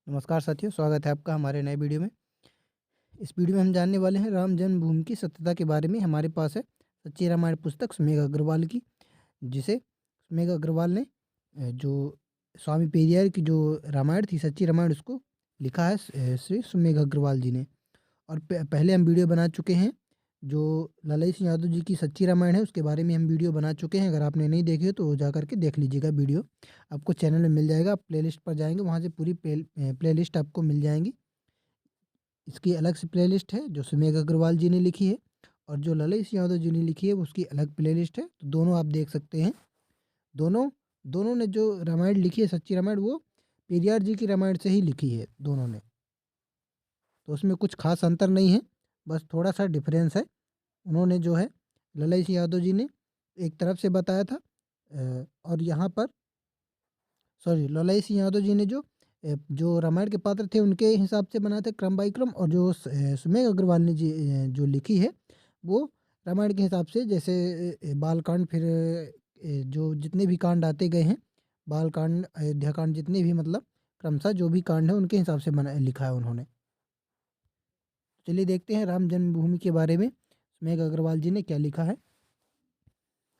नमस्कार साथियों, स्वागत है आपका हमारे नए वीडियो में। इस वीडियो में हम जानने वाले हैं राम जन्मभूमि की सत्यता के बारे में। हमारे पास है सच्ची रामायण पुस्तक सुमेघ अग्रवाल की, जिसे सुमेघ अग्रवाल ने जो स्वामी पेरियार की जो रामायण थी, सच्ची रामायण, उसको लिखा है श्री सुमेघ अग्रवाल जी ने। और पहले हम वीडियो बना चुके हैं जो ललई सिंह यादव जी की सच्ची रामायण है, उसके बारे में हम वीडियो बना चुके हैं। अगर आपने नहीं देखे तो जा करके देख लीजिएगा वीडियो, आपको चैनल में मिल जाएगा। आप प्लेलिस्ट पर जाएंगे, वहाँ से पूरी प्लेलिस्ट आपको मिल जाएंगी। इसकी अलग से प्लेलिस्ट है जो सुमेघ अग्रवाल जी ने लिखी है, और जो ललई सिंह यादव जी ने लिखी है उसकी अलग प्लेलिस्ट है। तो दोनों आप देख सकते हैं। दोनों दोनों ने जो रामायण लिखी है, सच्ची रामायण, वो पेरियार जी की रामायण से ही लिखी है दोनों ने। तो उसमें कुछ खास अंतर नहीं है, बस थोड़ा सा डिफरेंस है। उन्होंने जो है, ललई सिंह यादव जी ने एक तरफ से बताया था, और यहाँ पर सॉरी, ललई सिंह यादव जी ने जो रामायण के पात्र थे उनके हिसाब से बनाए थे क्रम बाई क्रम, और जो सुमेघ अग्रवाल ने जी जो लिखी है वो रामायण के हिसाब से, जैसे बालकांड, फिर जो जितने भी कांड आते गए हैं, बालकांड, अयोध्या कांड, जितने भी, मतलब क्रमशः जो भी कांड है उनके हिसाब से बना लिखा है उन्होंने। चलिए देखते हैं राम जन्मभूमि के बारे में सुमेघ अग्रवाल जी ने क्या लिखा है।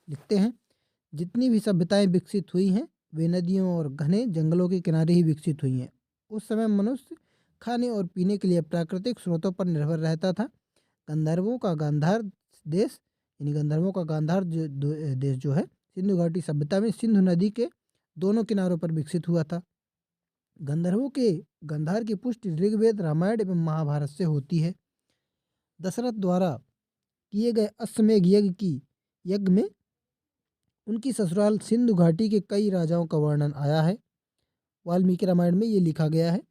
लिखते हैं, जितनी भी सभ्यताएं विकसित हुई हैं वे नदियों और घने जंगलों के किनारे ही विकसित हुई हैं। उस समय मनुष्य खाने और पीने के लिए प्राकृतिक स्रोतों पर निर्भर रहता था। गंधर्वों का गांधार देश, यानी गंधर्वों का गांधार देश जो है, सिंधु घाटी सभ्यता में सिंधु नदी के दोनों किनारों पर विकसित हुआ था। गंधर्वों के गांधार की पुष्टि ऋग्वेद, रामायण एवं महाभारत से होती है। दशरथ द्वारा किए गए अश्वमेध यज्ञ में उनकी ससुराल सिंधु घाटी के कई राजाओं का वर्णन आया है। वाल्मीकि रामायण में ये लिखा गया है।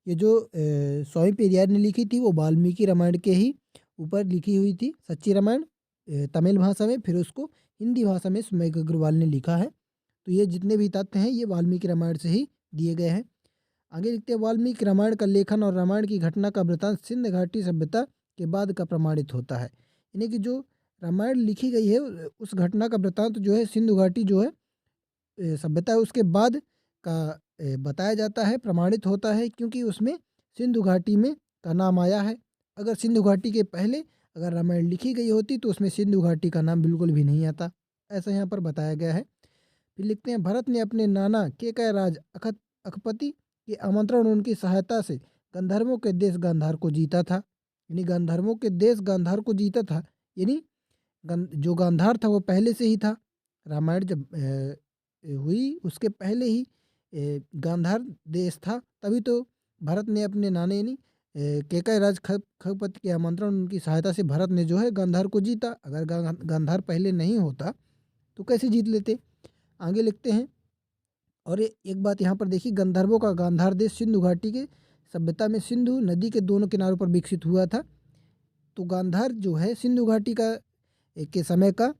ये जो स्वामी पेरियार ने लिखी थी वो वाल्मीकि रामायण के ही ऊपर लिखी हुई थी, सच्ची रामायण, तमिल भाषा में। फिर उसको हिंदी भाषा में सुमेघ अग्रवाल ने लिखा है। तो ये जितने भी तथ्य हैं ये वाल्मीकि रामायण से ही दिए गए हैं। आगे लिखते हैं, वाल्मीकि रामायण का लेखन और रामायण की घटना का वृतांत सिंध घाटी सभ्यता के बाद का प्रमाणित होता है। यानी कि जो रामायण लिखी गई है उस घटना का वृतांत जो है सिंधु घाटी जो है सभ्यता है उसके बाद का बताया जाता है, प्रमाणित होता है, क्योंकि उसमें सिंधु घाटी में का नाम आया है। अगर सिंधु घाटी के पहले अगर रामायण लिखी गई होती तो उसमें सिंधु घाटी का नाम बिल्कुल भी नहीं आता, ऐसा यहाँ पर बताया गया है। फिर लिखते हैं, भरत ने अपने नाना केकय राज अखपति के आमंत्रण, उनकी सहायता से गंधर्वों के देश गांधार को जीता था। यानी गंधर्वों के देश गांधार को जीता था, यानी जो गांधार था वो पहले से ही था। रामायण जब हुई उसके पहले ही गांधार देश था। तभी तो भरत ने अपने नाने, यानी केकय राज खगपति के आमंत्रण, उनकी सहायता से भरत ने जो है गांधार को जीता। अगर गांधार पहले नहीं होता तो कैसे जीत लेते। आगे लिखते हैं, और एक बात यहाँ पर देखिए, गंधर्वों का गांधार देश सिंधु घाटी के सभ्यता में सिंधु नदी के दोनों किनारों पर विकसित हुआ था। तो गांधार जो है सिंधु घाटी के समय का,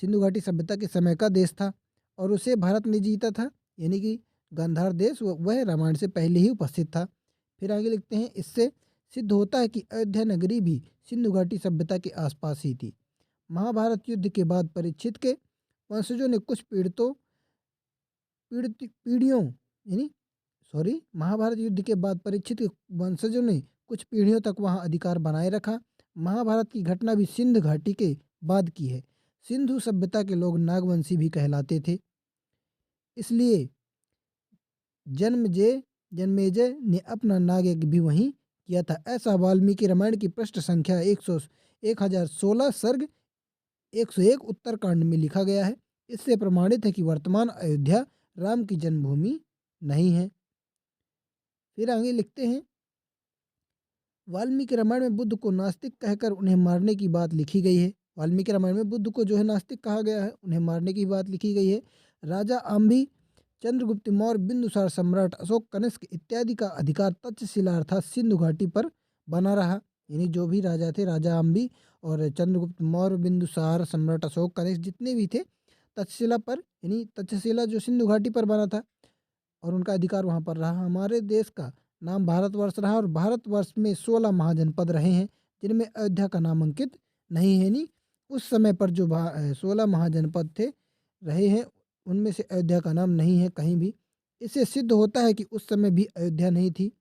सिंधु घाटी सभ्यता के समय का देश था, और उसे भारत ने जीता था। यानी कि गांधार देश वह रामायण से पहले ही उपस्थित था। फिर आगे लिखते हैं, इससे सिद्ध होता है कि अयोध्या नगरी भी सिंधु घाटी सभ्यता के आसपास ही थी। महाभारत युद्ध के बाद परीक्षित के वंशजों ने कुछ पीढ़ियों, यानी सॉरी, महाभारत युद्ध के बाद परीक्षित के वंशजों ने कुछ पीढ़ियों तक वहां अधिकार बनाए रखा। महाभारत की घटना भी सिंध घाटी के बाद की है। सिंधु सभ्यता के लोग नागवंशी भी कहलाते थे, इसलिए जन्मेजय ने अपना नाग यज्ञ भी वहीं किया था। ऐसा वाल्मीकि रामायण की पृष्ठ संख्या 1016 सर्ग 101 उत्तरकांड में लिखा गया है। इससे प्रमाणित है कि वर्तमान अयोध्या राम की जन्मभूमि नहीं है। फिर आगे लिखते हैं, वाल्मीकि रामायण में बुद्ध को नास्तिक कहकर उन्हें मारने की बात लिखी गई है। वाल्मीकि रामायण में बुद्ध को जो है नास्तिक कहा गया है, उन्हें मारने की बात लिखी गई है। राजा आम्भी, चंद्रगुप्त मौर्य, बिंदुसार सम्राट, अशोक, कनिष्क इत्यादि का अधिकार तक्षशिला अर्थात सिंधु घाटी पर बना रहा। यानी जो भी राजा थे, राजा आम्भी और चंद्रगुप्त मौर्य, बिंदुसार सम्राट, अशोक, कनिष्क, जितने भी थे, तक्षशिला पर, यानी तक्षशिला जो सिंधु घाटी पर बना था, और उनका अधिकार वहाँ पर रहा। हमारे देश का नाम भारतवर्ष रहा, और भारतवर्ष में 16 महाजनपद रहे हैं, जिनमें अयोध्या का नाम अंकित नहीं है। नहीं, उस समय पर जो 16 महाजनपद थे रहे हैं, उनमें से अयोध्या का नाम नहीं है कहीं भी। इससे सिद्ध होता है कि उस समय भी अयोध्या नहीं थी,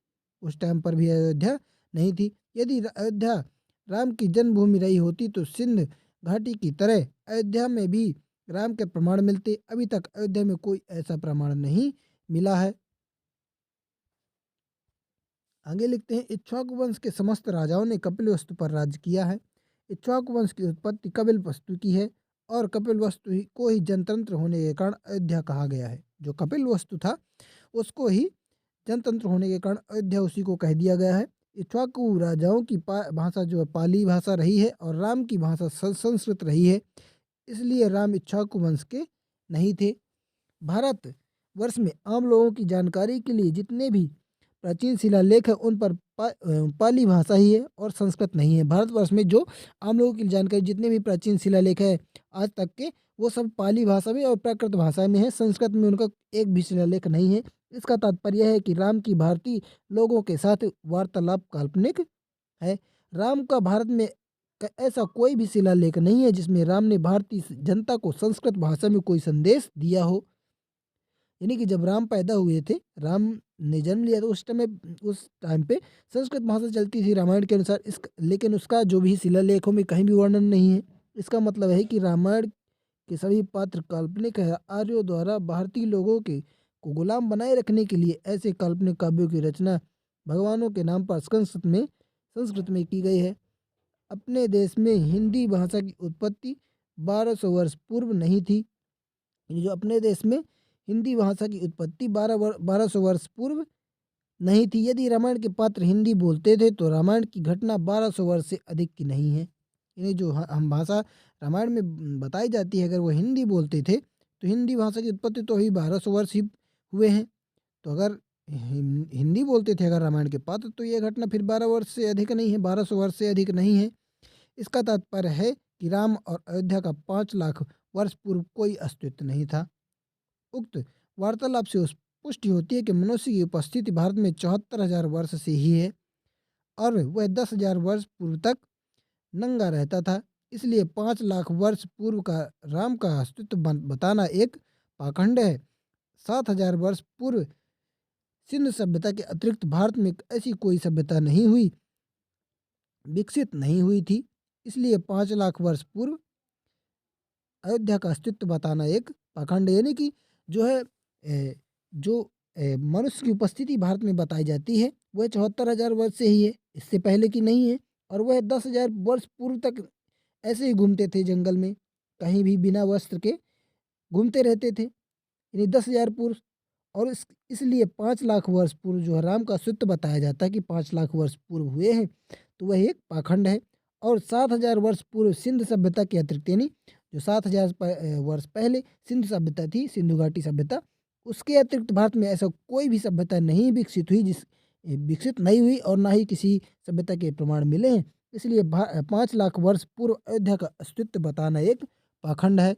उस टाइम पर भी अयोध्या नहीं थी। यदि अयोध्या राम की जन्मभूमि रही होती तो सिंध घाटी की तरह अयोध्या में भी राम के प्रमाण मिलते। अभी तक अयोध्या में कोई ऐसा प्रमाण नहीं मिला है। आगे लिखते हैं, इक्ष्वाकु वंश के समस्त राजाओं ने कपिलवस्तु पर राज्य किया है। इक्ष्वाकु वंश की उत्पत्ति कपिलवस्तु की है और कपिलवस्तु को ही जनतंत्र होने के कारण अयोध्या कहा गया है। जो कपिलवस्तु था उसको ही जनतंत्र होने के कारण अयोध्या उसी को कह दिया गया है। इक्ष्वाकु राजाओं की भाषा जो है पाली भाषा रही है और राम की भाषा संस्कृत रही है, इसलिए राम इक्ष्वाकु वंश के नहीं थे। भारत वर्ष में आम लोगों की जानकारी के लिए जितने भी प्राचीन शिलालेख है उन पर पाली भाषा ही है और संस्कृत नहीं है। भारतवर्ष में जो आम लोगों की जानकारी जितने भी प्राचीन शिलालेख है आज तक के, वो सब पाली भाषा में और प्राकृत भाषा में है, संस्कृत में उनका एक भी शिलालेख नहीं है। इसका तात्पर्य है कि राम की भारतीय लोगों के साथ वार्तालाप काल्पनिक है। राम का भारत में ऐसा कोई भी शिलालेख नहीं है जिसमें राम ने भारतीय जनता को संस्कृत भाषा में कोई संदेश दिया हो। यानी कि जब राम पैदा हुए थे, राम ने जन्म लिया तो उस टाइम पे संस्कृत भाषा चलती थी रामायण के अनुसार। लेकिन उसका जो भी शिलालेखों में कहीं भी वर्णन नहीं है। इसका मतलब है कि रामायण के सभी पात्र काल्पनिक है। आर्यों द्वारा भारतीय लोगों के को गुलाम बनाए रखने के लिए ऐसे काल्पनिक काव्यों की रचना भगवानों के नाम पर संस्कृत में की गई है। अपने देश में हिंदी भाषा की उत्पत्ति 1200 वर्ष पूर्व नहीं थी। जो अपने देश में हिंदी भाषा की उत्पत्ति 1200 वर्ष पूर्व नहीं थी। यदि रामायण के पात्र हिंदी बोलते थे तो रामायण की घटना 1200 वर्ष से अधिक की नहीं है। यानी जो हम भाषा रामायण में बताई जाती है, अगर वो हिंदी बोलते थे तो हिंदी भाषा की उत्पत्ति तो अभी 1200 वर्ष ही हुए हैं। तो अगर हिंदी बोलते थे अगर रामायण के पात्र, तो ये घटना फिर 12 वर्ष से अधिक नहीं है, 1200 वर्ष से अधिक नहीं है। इसका तात्पर्य है कि राम और अयोध्या का 5 लाख वर्ष पूर्व कोई अस्तित्व नहीं था। उक्त वार्तालाप से उस पुष्टि होती है कि मनुष्य की उपस्थिति भारत में 74,000 वर्ष से ही है और वह 10,000 वर्ष पूर्व तक नंगा रहता था। इसलिए 5 लाख वर्ष पूर्व का राम का अस्तित्व बताना एक पाखंड है। 7,000 वर्ष पूर्व सिंध सभ्यता के अतिरिक्त भारत में ऐसी कोई सभ्यता नहीं हुई, विकसित नहीं हुई थी। इसलिए 5 लाख वर्ष पूर्व अयोध्या का अस्तित्व बताना एक पाखंड है। यानी कि जो है मनुष्य की उपस्थिति भारत में बताई जाती है वह 74,000 वर्ष से ही है, इससे पहले की नहीं है। और वह 10,000 वर्ष पूर्व तक ऐसे ही घूमते थे जंगल में, कहीं भी बिना वस्त्र के घूमते रहते थे, यानी 10,000 पूर्व। और इसलिए 5 लाख वर्ष पूर्व जो है राम का अस्तित्व बताया जाता है कि 5 लाख वर्ष पूर्व हुए हैं, तो वह एक पाखंड है। और 7,000 वर्ष पूर्व सिंध सभ्यता के अतिरिक्त, यानी जो 7,000 वर्ष पहले सिंधु सभ्यता थी, सिंधु घाटी सभ्यता, उसके अतिरिक्त भारत में ऐसा कोई भी सभ्यता नहीं विकसित हुई, विकसित नहीं हुई और ना ही किसी सभ्यता के प्रमाण मिले हैं। इसलिए 5 लाख वर्ष पूर्व अयोध्या का अस्तित्व बताना एक पाखंड है।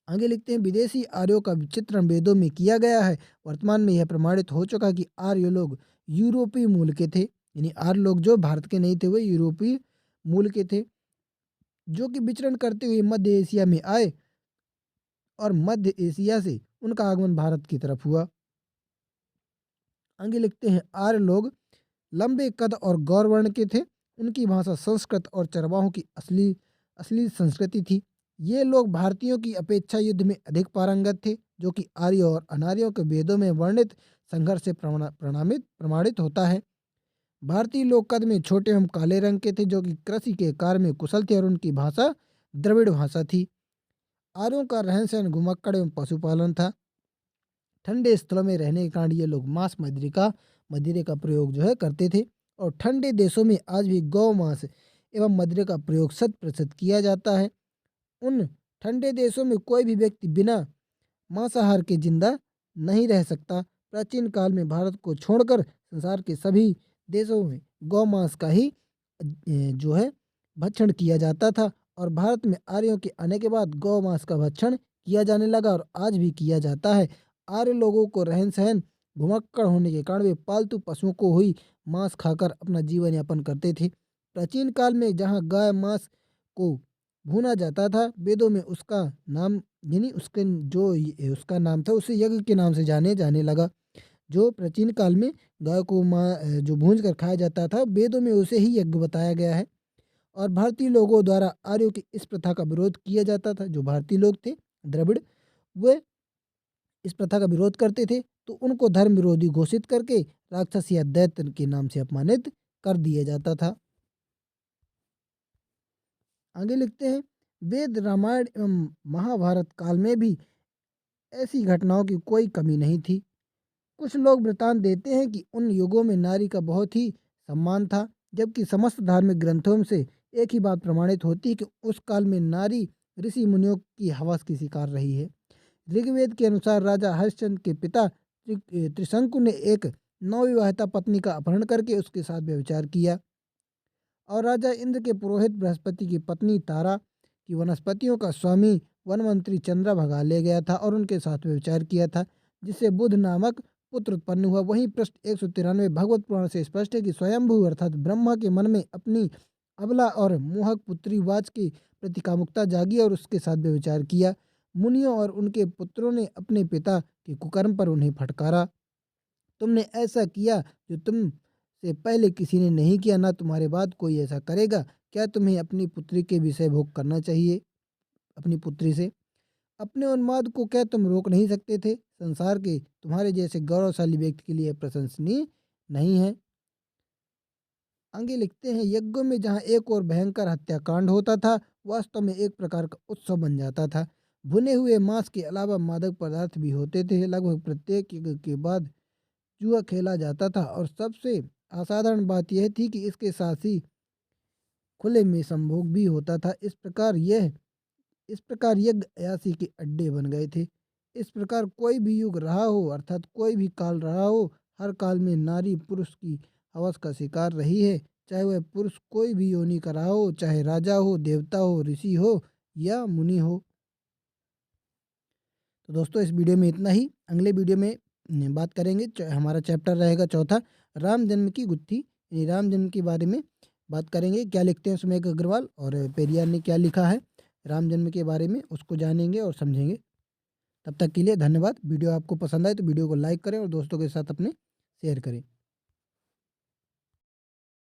आगे लिखते हैं, विदेशी आर्यों का चित्रण वेदों में किया गया है। वर्तमान में यह प्रमाणित हो चुका कि आर्य लोग यूरोपीय मूल के थे। यानी आर्य लोग जो भारत के नहीं थे, वे यूरोपीय मूल के थे, जो कि विचरण करते हुए मध्य एशिया में आए और मध्य एशिया से उनका आगमन भारत की तरफ हुआ। आगे लिखते हैं, आर्य लोग लंबे कद और गौरवर्ण के थे। उनकी भाषा संस्कृत और चरवाहों की असली संस्कृति थी। ये लोग भारतीयों की अपेक्षा युद्ध में अधिक पारंगत थे, जो कि आर्य और अनार्यों के वेदों में वर्णित संघर्ष से प्रमाणित होता है। भारतीय लोग कद में छोटे एवं काले रंग के थे, जो कि कृषि के कार्य में कुशल थे और उनकी भाषा द्रविड़ भाषा थी। आर्यों का रहन सहन घुमक्कड़ एवं पशुपालन था। ठंडे स्थलों में रहने के कारण ये लोग मांस मदिरे का प्रयोग जो है करते थे। और ठंडे देशों में आज भी गौ मांस एवं मदिरे का प्रयोग 100% किया जाता है। उन ठंडे देशों में कोई भी व्यक्ति बिना मांसाहार के जिंदा नहीं रह सकता। प्राचीन काल में भारत को छोड़कर संसार के सभी देशों में गौ मांस का ही जो है भक्षण किया जाता था। और भारत में आर्यों के आने के बाद गौ मांस का भक्षण किया जाने लगा और आज भी किया जाता है। आर्य लोगों को रहन सहन घुमक्कड़ होने के कारण वे पालतू पशुओं को ही मांस खाकर अपना जीवन यापन करते थे। प्राचीन काल में जहाँ गाय मांस को भूना जाता था, वेदों में उसका नाम यानी उसके जो उसका नाम था उसे यज्ञ के नाम से जाने लगा। जो प्राचीन काल में गाय को जो भूंज कर खाया जाता था, वेदों में उसे ही यज्ञ बताया गया है। और भारतीय लोगों द्वारा आर्यों की इस प्रथा का विरोध किया जाता था। जो भारतीय लोग थे द्रविड़, वे इस प्रथा का विरोध करते थे, तो उनको धर्म विरोधी घोषित करके राक्षस या दैत्य के नाम से अपमानित कर दिया जाता था। आगे लिखते हैं, वेद रामायण एवं महाभारत काल में भी ऐसी घटनाओं की कोई कमी नहीं थी। कुछ लोग वृतांत देते हैं कि उन युगों में नारी का बहुत ही सम्मान था, जबकि समस्त धार्मिक ग्रंथों से एक ही बात प्रमाणित होती है कि उस काल में नारी ऋषि मुनियों की हवस की शिकार रही है। ऋग्वेद के अनुसार राजा हरिश्चंद्र के पिता त्रिशंकु ने एक नवविवाहिता पत्नी का अपहरण करके उसके साथ व्यभिचार किया, और राजा इंद्र के पुरोहित बृहस्पति की पत्नी तारा की वनस्पतियों का स्वामी वन मंत्री चंद्रा भगा ले गया था और उनके साथ व्यभिचार किया था, जिससे बुध नामक पुत्र उत्पन्न हुआ। वहीं पृष्ठ 193 भगवत पुराण से स्पष्ट है कि स्वयंभू अर्थात ब्रह्मा के मन में अपनी अबला और मोहक पुत्री वाच के प्रति कामुकता जागी और उसके साथ व्यभिचार किया। मुनियों और उनके पुत्रों ने अपने पिता के कुकर्म पर उन्हें फटकारा। तुमने ऐसा किया जो तुम से पहले किसी ने नहीं किया, ना तुम्हारे बाद कोई ऐसा करेगा। क्या तुम्हें अपनी पुत्री के विषय भोग करना चाहिए? अपनी पुत्री से अपने उन्माद को क्या तुम रोक नहीं सकते थे? संसार के तुम्हारे जैसे गौरवशाली व्यक्ति के लिए प्रशंसनीय नहीं है। आगे लिखते हैं, यज्ञों में जहाँ एक और भयंकर हत्याकांड होता था, वास्तव में एक प्रकार का उत्सव बन जाता था। भुने हुए मांस के अलावा मादक पदार्थ भी होते थे। लगभग प्रत्येक यज्ञ के बाद जुआ खेला जाता था, और सबसे असाधारण बात यह थी कि इसके साथ ही खुले में संभोग भी होता था। इस प्रकार यज्ञ अयासी के अड्डे बन गए थे। इस प्रकार कोई भी युग रहा हो, अर्थात कोई भी काल रहा हो, हर काल में नारी पुरुष की हवस का शिकार रही है। चाहे वह पुरुष कोई भी योनि का रहा हो, चाहे राजा हो, देवता हो, ऋषि हो या मुनि हो। तो दोस्तों, इस वीडियो में इतना ही। अगले वीडियो में बात करेंगे, हमारा चैप्टर रहेगा चौथा, राम जन्म की गुत्थी, यानी राम जन्म के बारे में बात करेंगे। क्या लिखते हैं सुमेघ अग्रवाल और पेरियार ने क्या लिखा है राम जन्म के बारे में, उसको जानेंगे और समझेंगे। तब तक के लिए धन्यवाद। वीडियो आपको पसंद आए तो वीडियो को लाइक करें और दोस्तों के साथ अपने शेयर करें।